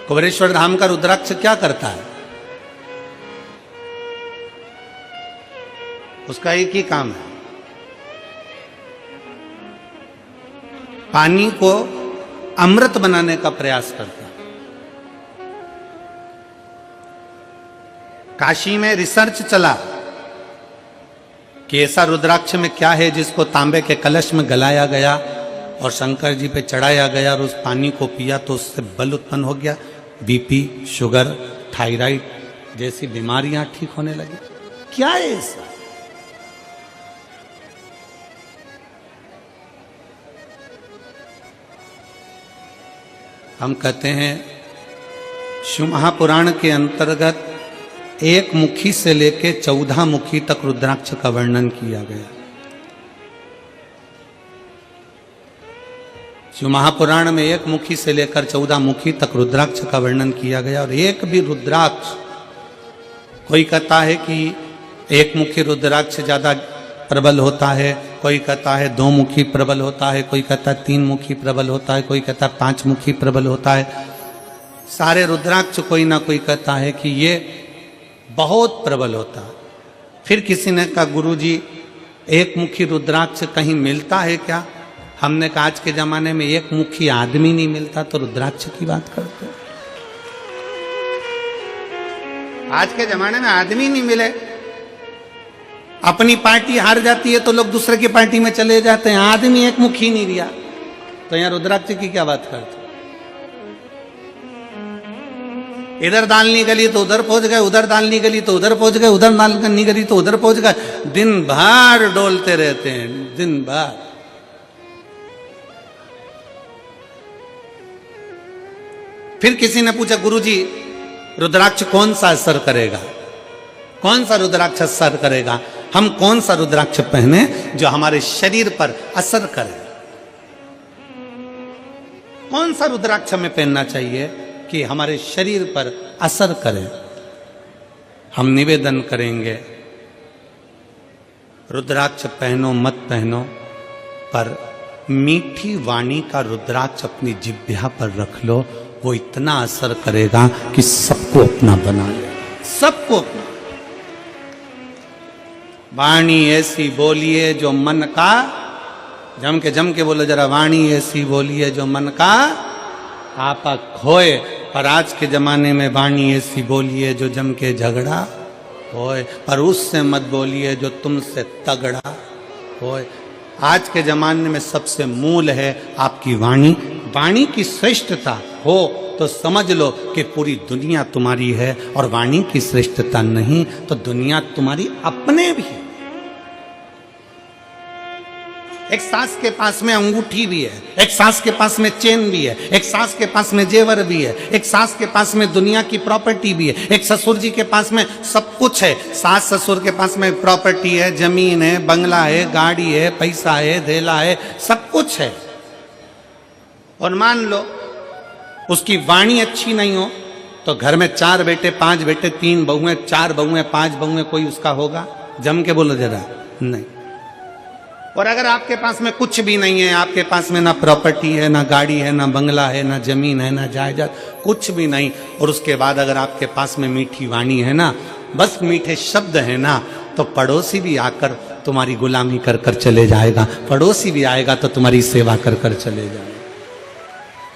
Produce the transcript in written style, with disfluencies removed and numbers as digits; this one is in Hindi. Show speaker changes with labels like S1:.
S1: कुबेरेश्वर धाम का रुद्राक्ष क्या करता है? उसका एक ही काम है, पानी को अमृत बनाने का प्रयास करता है। काशी में रिसर्च चला कि ऐसा रुद्राक्ष में क्या है जिसको तांबे के कलश में गलाया गया और शंकर जी पे चढ़ाया गया और उस पानी को पिया तो उससे बल उत्पन्न हो गया, बीपी, शुगर, थायराइड जैसी बीमारियां ठीक होने लगी। क्या है ऐसा? हम कहते हैं शिव महापुराण के अंतर्गत एक मुखी से लेके 14 मुखी तक रुद्राक्ष का वर्णन किया गया। शिव महापुराण में एक मुखी से लेकर 14 मुखी तक रुद्राक्ष का वर्णन किया गया। और एक भी रुद्राक्ष, कोई कहता है कि एक मुखी रुद्राक्ष ज्यादा प्रबल होता है, कोई कहता है 2 मुखी प्रबल होता है, कोई कहता है 3 मुखी प्रबल होता है, कोई कहता है 5 मुखी प्रबल होता है। सारे रुद्राक्ष कोई ना कोई कहता है कि ये बहुत प्रबल होता है। फिर किसी ने कहा गुरुजी एक मुखी रुद्राक्ष कहीं मिलता है क्या? हमने कहा आज के जमाने में एक मुखी आदमी नहीं मिलता तो रुद्राक्ष की बात करते हो। आज के जमाने में आदमी नहीं मिले, अपनी पार्टी हार जाती है तो लोग दूसरे की पार्टी में चले जाते हैं, आदमी एक मुखी नहीं रिया, तो यहां रुद्राक्ष की क्या बात करते? इधर दालनी गली तो उधर पहुंच गए, उधर दालनी गली तो उधर पहुंच गए, उधर दालनी गली तो उधर पहुंच गए, दिन भर डोलते रहते हैं, दिन भर। फिर किसी ने पूछा गुरुजी रुद्राक्ष कौन सा असर करेगा, कौन सा रुद्राक्ष असर करेगा? हम कौन सा रुद्राक्ष पहने जो हमारे शरीर पर असर करे? कौन सा रुद्राक्ष हमें पहनना चाहिए कि हमारे शरीर पर असर करे? हम निवेदन करेंगे रुद्राक्ष पहनो मत पहनो, पर मीठी वाणी का रुद्राक्ष अपनी जिह्वा पर रख लो, वो इतना असर करेगा कि सबको अपना बना ले, सबको अपना। वाणी ऐसी बोलिए जो मन का, जम के बोलो जरा, वाणी ऐसी बोलिए जो मन का आपा खोए। पर आज के जमाने में वाणी ऐसी बोलिए जो जम के झगड़ा होए, पर उससे मत बोलिए जो तुमसे तगड़ा होए। आज के जमाने में सबसे मूल है आपकी वाणी। वाणी की श्रेष्ठता हो तो समझ लो कि पूरी दुनिया तुम्हारी है, और वाणी की श्रेष्ठता नहीं तो दुनिया तुम्हारी अपने भी है। एक सास के पास में अंगूठी भी है, एक सास के पास में चेन भी है, एक सास के पास में जेवर भी है, एक सास के पास में दुनिया की प्रॉपर्टी भी है, एक ससुर जी के पास में सब कुछ है। सास ससुर के पास में प्रॉपर्टी है, जमीन है, बंगला है, गाड़ी है, पैसा है, धेला है, सब कुछ है। और मान लो उसकी वाणी अच्छी नहीं हो तो घर में 4 बेटे, 5 बेटे, 3 बहुएं, 4 बहुएं, 5 बहुएं, कोई उसका होगा? जम के बोलो जरा, नहीं। और अगर आपके पास में कुछ भी नहीं है, आपके पास में ना प्रॉपर्टी है, ना गाड़ी है, ना बंगला है, ना जमीन है, ना जायदाद, कुछ भी नहीं, और उसके बाद अगर आपके पास में मीठी वाणी है ना, बस मीठे शब्द है ना, तो पड़ोसी भी आकर तुम्हारी गुलामी कर कर चले जाएगा, पड़ोसी भी आएगा तो तुम्हारी सेवा कर कर चले जाएगा।